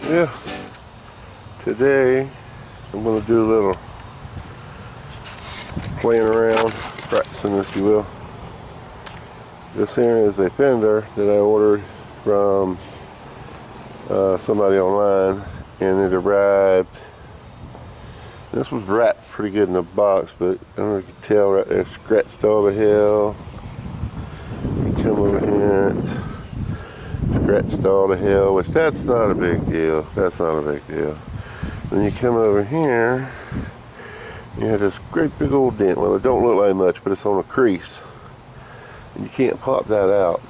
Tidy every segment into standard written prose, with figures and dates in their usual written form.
Yeah, today I'm going to do a little playing around, practicing if you will. This here is a fender that I ordered from somebody online, and it arrived. This was wrapped pretty good in a box, but I don't know if you can tell right there, scratched all the hell. You come over here, scratched all the hell, which that's not a big deal. That's not a big deal. Then you come over here, you have this great big old dent. Well, it don't look like much, but it's on a crease. And you can't pop that out.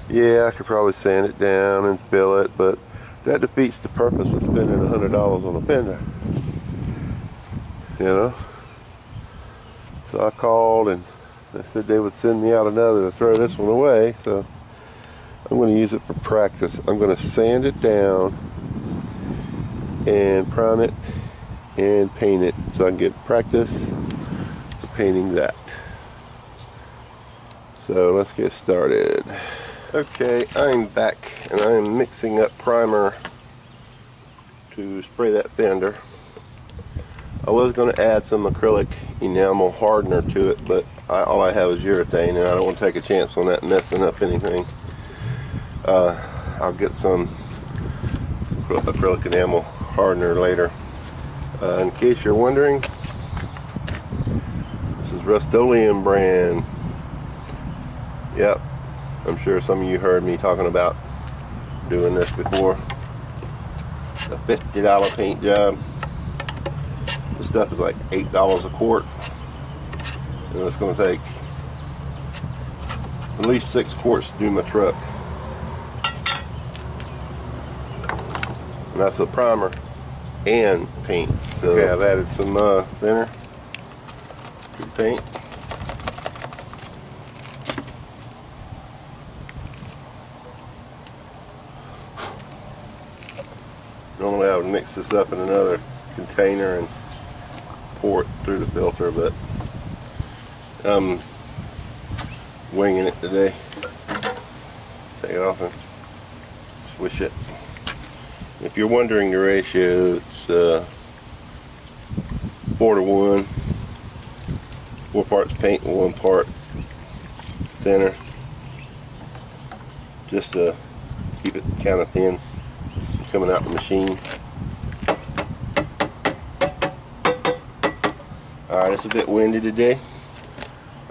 Yeah, I could probably sand it down and fill it, but that defeats the purpose of spending $100 on a fender. You know? So I called and they said they would send me out another to throw this one away. So I'm going to use it for practice. I'm going to sand it down and prime it and paint it so I can get practice for painting that. So let's get started. Okay, I'm back and I'm mixing up primer to spray that fender. I was going to add some acrylic enamel hardener to it, but all I have is urethane and I don't want to take a chance on that messing up anything. I'll get some acrylic enamel hardener later. In case you're wondering, this is Rusto leum brand. Yep, I'm sure some of you heard me talking about doing this before. A $50 paint job. This stuff is like $8 a quart, and it's going to take at least 6 quarts to do my truck. And that's a primer and paint. So okay, I've added some thinner to the paint. Normally I would mix this up in another container and pour it through the filter, but I'm winging it today. Take it off and swish it. If you're wondering the ratio, it's 4 to 1. 4 parts paint and 1 part thinner, just to keep it kind of thin coming out the machine. Alright, it's a bit windy today.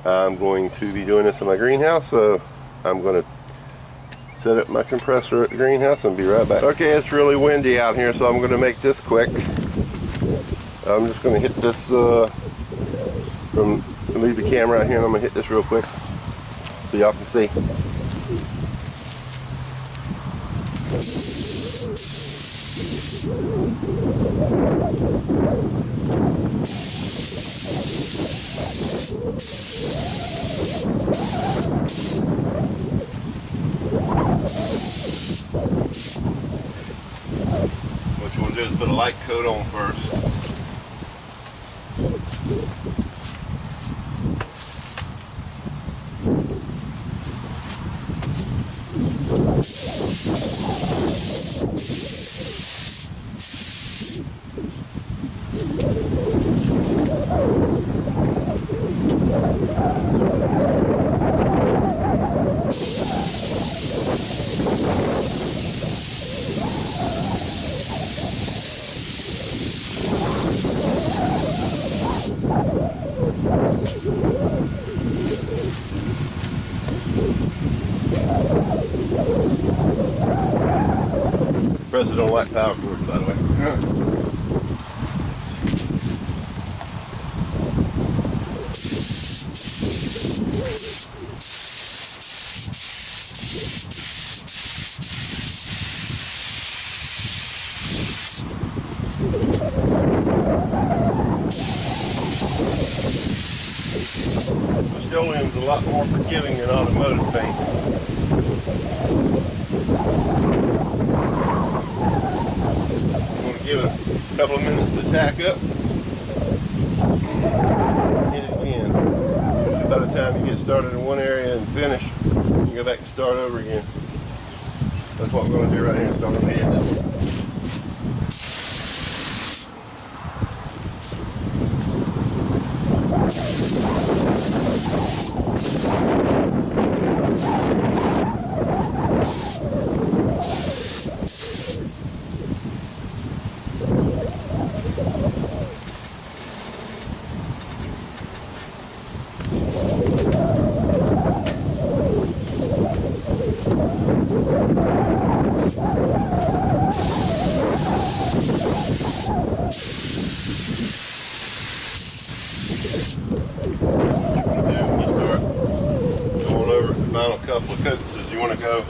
I'm going to be doing this in my greenhouse, so I'm going to set up my compressor at the greenhouse and be right back. Okay, it's really windy out here, so I'm going to make this quick. I'm just going to hit this leave the camera out here, and I'm going to hit this real quick so y'all can see. What you want to do is put a light coat on first. Compressor don't like power cords, by the way. Rust-Oleum's a lot more forgiving than automotive paint. Give it a couple of minutes to tack up. Hit it again. By the time you get started in one area and finish, you go back and start over again. That's what we're going to do right here. Start on the end. Final couple of coats is you want to go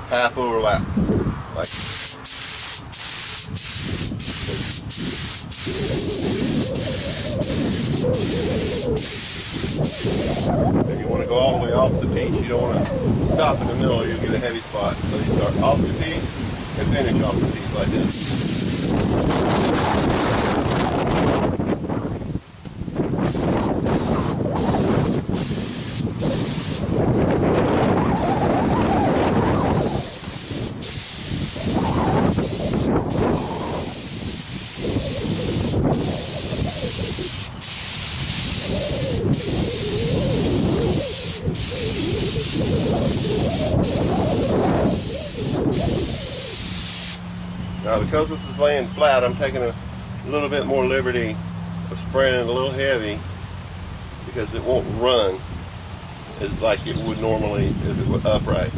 half overlap, like and you want to go all the way off the piece. You don't want to stop in the middle or you'll get a heavy spot. So you start off the piece and finish off the piece like this. Now because this is laying flat, I'm taking a little bit more liberty of spraying it a little heavy because it won't run like it would normally if it were upright.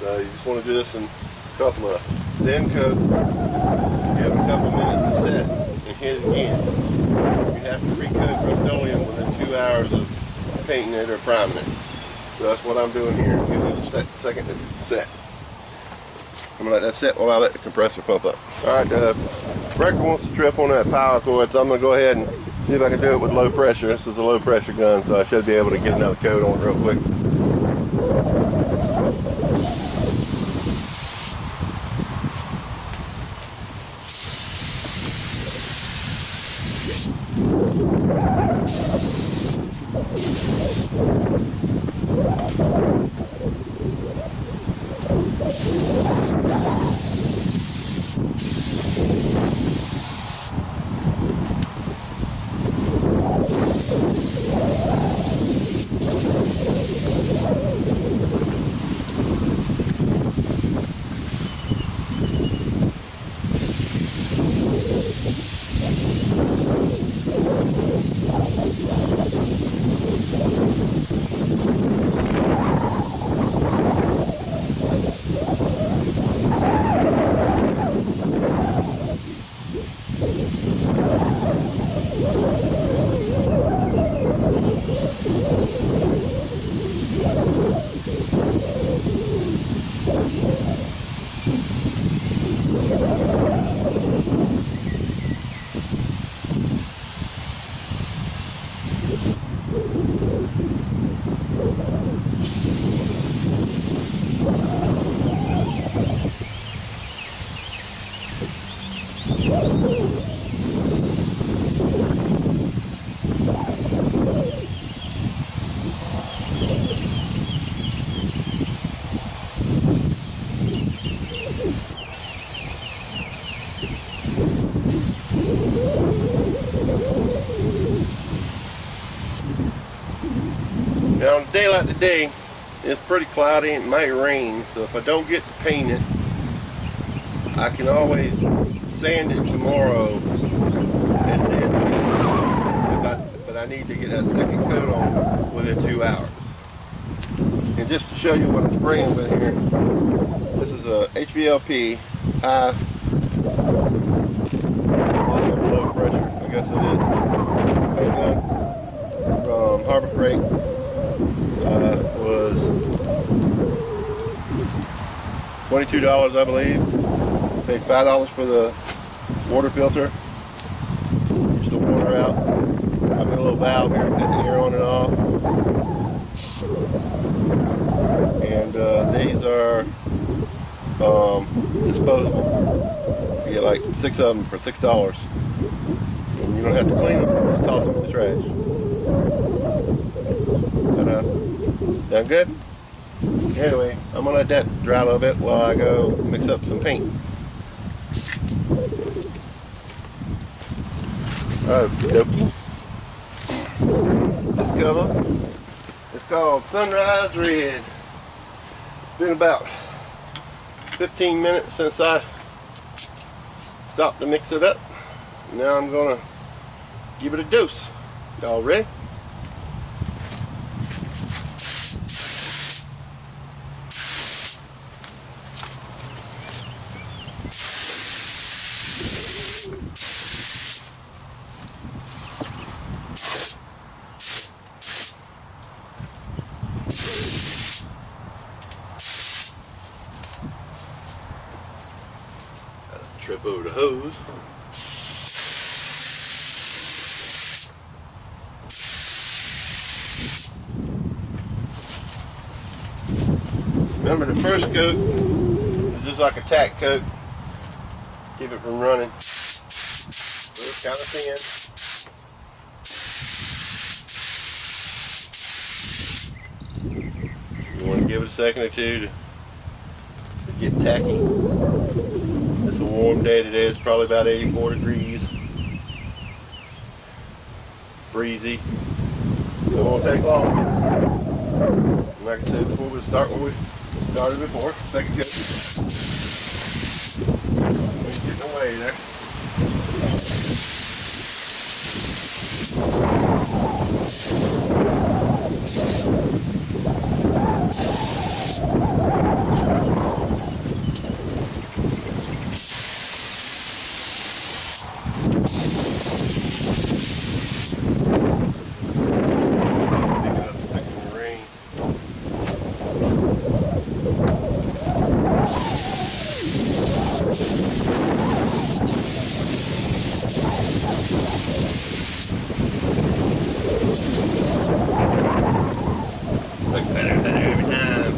So you just want to do this in a couple of thin coats, give it a couple minutes to set and hit it again. You have to recoat Rust-Oleum within 2 hours of painting it or priming it. So that's what I'm doing here. Give it a second to set. I'm going to let that set while I let the compressor pump up. Alright, the breaker wants to trip on that power cord, so I'm going to go ahead and see if I can do it with low pressure. This is a low pressure gun, so I should be able to get another coat on it real quick. Now on a day like today, it's pretty cloudy and it might rain, so if I don't get to paint it, I can always sand it tomorrow, and then but I need to get that second coat on within 2 hours. And just to show you what I'm spraying with here, this is a HVLP high low pressure, I guess it is, paint gun from Harbor Freight. Was $22, I believe. Paid $5 for the water filter. Push the water out. I've got a little valve here to cut the air on and off. And these are disposable. You get like 6 of them for $6. And you don't have to clean them, just toss them in the trash. Sound good? Anyway, I'm gonna let that dry a little bit while I go mix up some paint. Dokey. This color is called Sunrise Red. It's been about 15 minutes since I stopped to mix it up. Now I'm gonna give it a dose. Y'all ready? Trip over the hose. Remember, the first coat is just like a tack coat. Keep it from running. So it's kind of thin. You want to give it a second or two to get tacky. It's a warm day today. It's probably about 84 degrees. Breezy. It won't take long. And like I said before, we'll start where we started before. Second coat. We're getting away there. Look better than every time.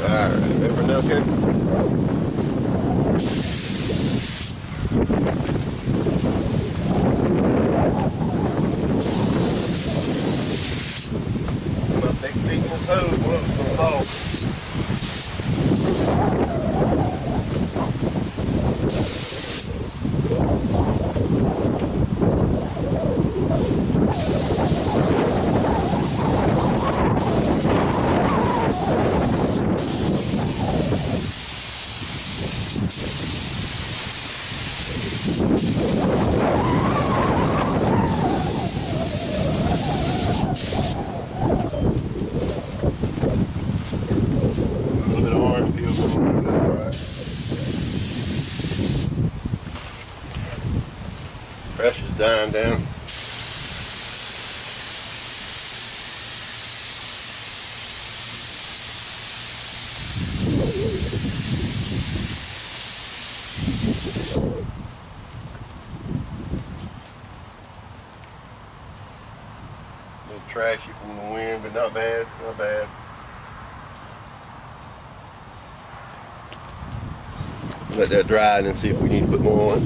Alright, everything okay? Pressure's dying down. A little trashy from the wind, but not bad, not bad. Let that dry and then see if we need to put more on.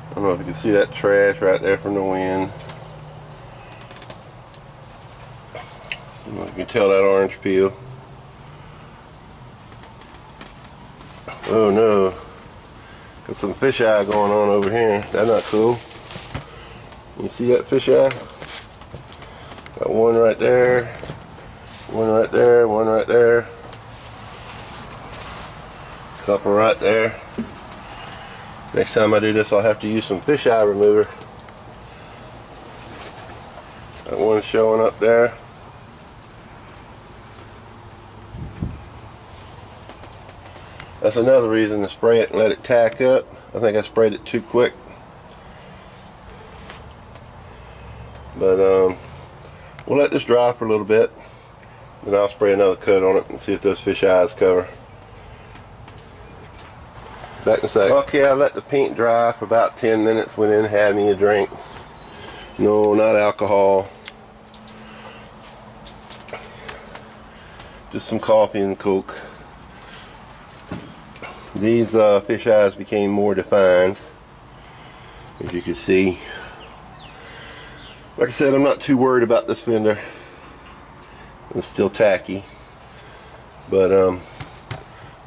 I don't know if you can see that trash right there from the wind. I don't know if you can tell that orange peel. Oh no. Got some fisheye going on over here. That's not cool. You see that fisheye? Got one right there. One right there. One right there. Couple right there. Next time I do this, I'll have to use some fisheye remover. That one showing up there. That's That's another reason to spray it and let it tack up. I think I sprayed it too quick. But we'll let this dry for a little bit. Then I'll spray another coat on it and see if those fish eyes cover. Back in a sec. Okay, I let the paint dry for about 10 minutes. Went in and had me a drink. No, not alcohol. Just some coffee and Coke. These fish eyes became more defined, as you can see. Like I said, I'm not too worried about this fender. It's still tacky, but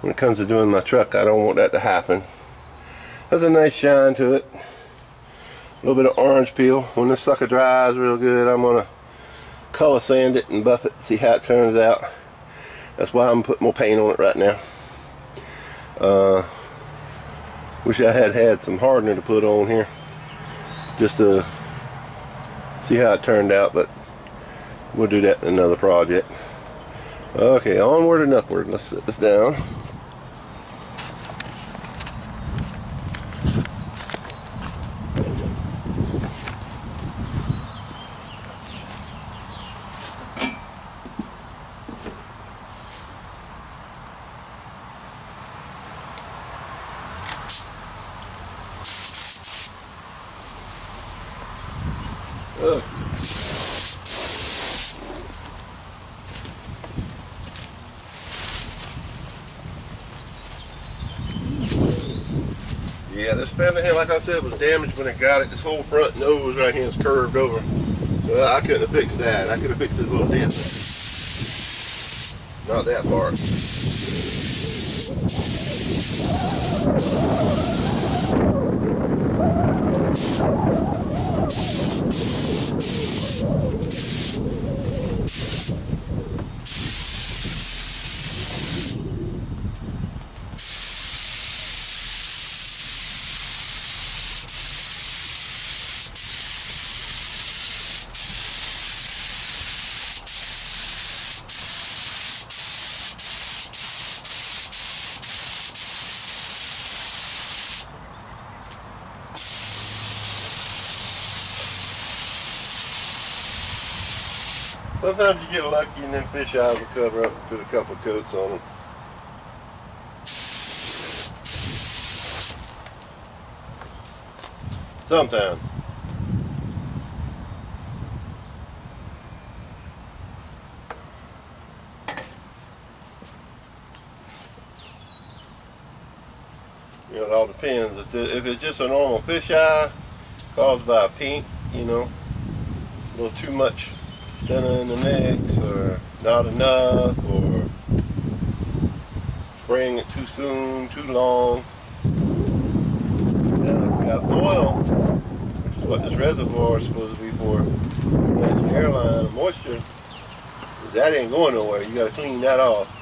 when it comes to doing my truck, I don't want that to happen. Has a nice shine to it. A little bit of orange peel. When this sucker dries real good, I'm gonna color sand it and buff it, see how it turns out. That's why I'm putting more paint on it right now. Wish I had some hardener to put on here just to see how it turned out, but we'll do that in another project. Okay, onward and upward. Let's set this down. Yeah, this fender here, like I said, was damaged when I got it. This whole front nose right here is curved over. I couldn't have fixed that. I could have fixed this little dent. Not that part. Sometimes you get lucky and then fish eyes will cover up and put a couple of coats on them. Sometimes. You know, it all depends. If it's just a normal fish eye caused by a paint, you know, a little too much thinner in the mix, or not enough, or spraying it too soon, too long. Now, if you got oil, which is what this reservoir is supposed to be for, that's your airline of moisture, that ain't going nowhere. You got to clean that off.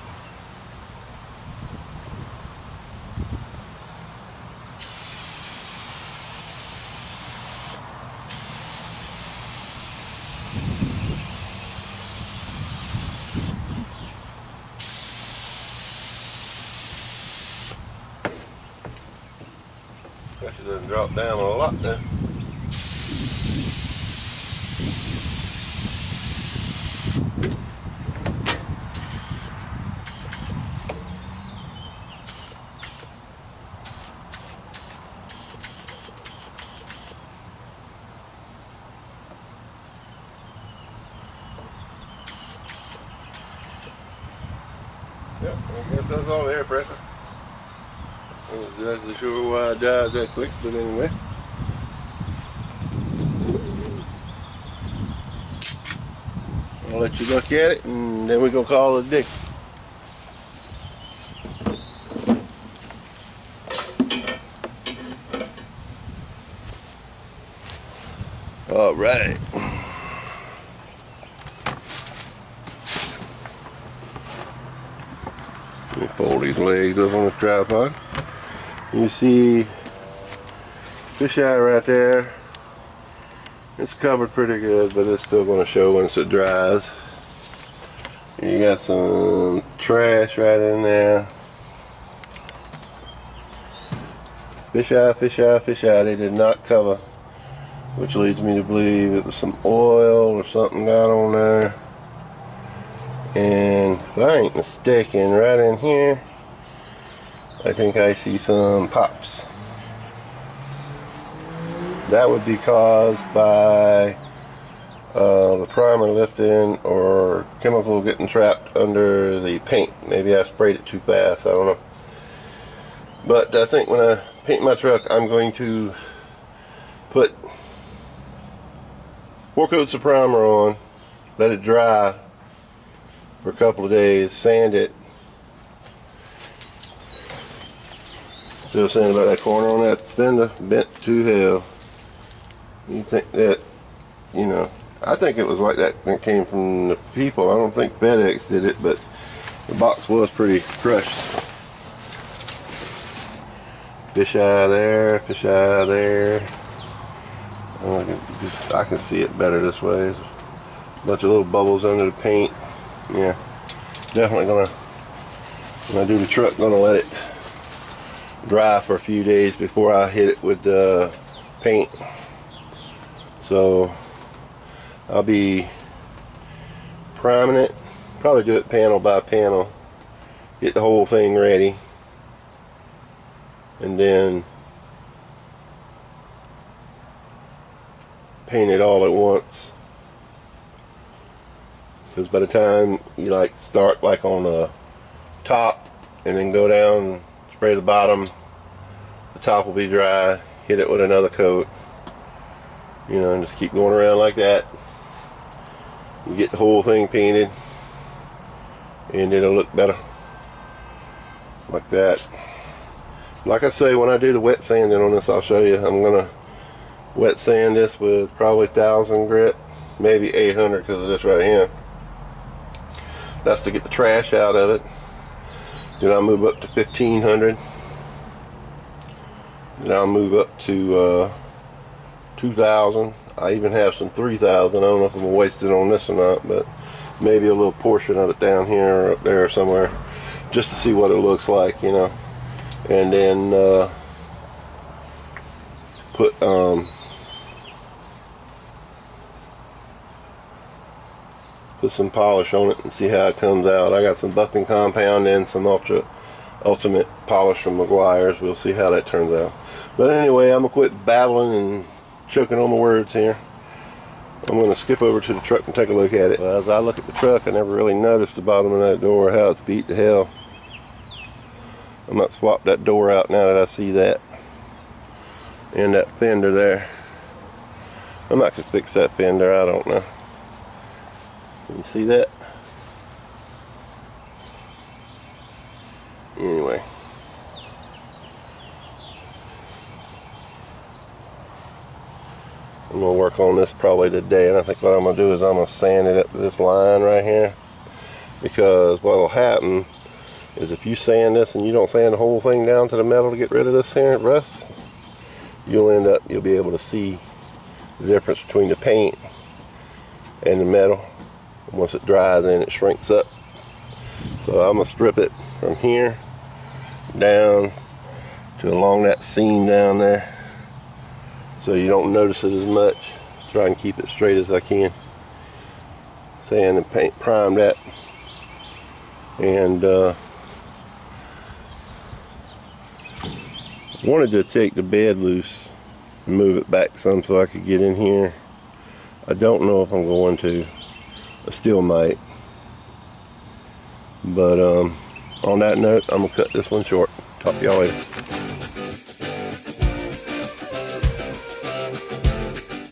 Pressure doesn't drop down a lot now. Yep, I guess that's all the air pressure. I'm not exactly sure why I died that quick, but anyway. I'll let you look at it and then we're going to call it a day. Alright. Let me fold these legs up on the tripod. You see fish eye right there. It's covered pretty good, but it's still going to show once it dries. You got some trash right in there. Fisheye, they did not cover, which leads me to believe it was some oil or something got on there. And if I ain't mistaken, right in here, I think I see some pops. That would be caused by the primer lifting or chemical getting trapped under the paint. Maybe I sprayed it too fast, I don't know. But I think when I paint my truck, I'm going to put 4 coats of primer on, let it dry for a couple of days, sand it. Still saying about that corner on that fender, bent to hell. You think that, you know, I think it was like that when it came from the people. I don't think FedEx did it, but the box was pretty crushed. Fisheye there, fisheye there. I can see it better this way. There's a bunch of little bubbles under the paint. Yeah, definitely gonna, when I do the truck, gonna let it dry for a few days before I hit it with the paint. So I'll be priming it, probably do it panel by panel, get the whole thing ready, and then paint it all at once. Because by the time you like start like on the top and then go down and spray the bottom, the top will be dry, hit it with another coat, you know, and just keep going around like that. You get the whole thing painted and it'll look better like that. Like I say, when I do the wet sanding on this, I'll show you. I'm gonna wet sand this with probably 1000 grit, maybe 800 because of this right here. That's to get the trash out of it. Then I'll move up to 1500. Then I'll move up to 2000. I even have some 3000. I don't know if I'm gonna waste it on this or not, but maybe a little portion of it down here or up there somewhere, just to see what it looks like, you know. And then put some polish on it and see how it comes out. I got some buffing compound and some ultimate polish from Meguiar's. We'll see how that turns out. But anyway, I'm gonna quit babbling and choking on my words here. I'm gonna skip over to the truck and take a look at it. Well, as I look at the truck, I never really noticed the bottom of that door, how it's beat to hell. I might swap that door out now that I see that, and that fender there. I might could fix that fender, I don't know. Can you see that? Anyway. I'm going to work on this probably today, and I think what I'm going to do is I'm going to sand it up to this line right here, because what will happen is if you sand this and you don't sand the whole thing down to the metal to get rid of this here rust, you'll be able to see the difference between the paint and the metal. Once it dries, then it shrinks up. So I'm going to strip it from here down to along that seam down there, so you don't notice it as much. Try and keep it straight as I can. Sand and paint, prime that, and wanted to take the bed loose and move it back some so I could get in here. I don't know if I'm going to. I still might. But on that note, I'm gonna cut this one short. Talk to y'all later.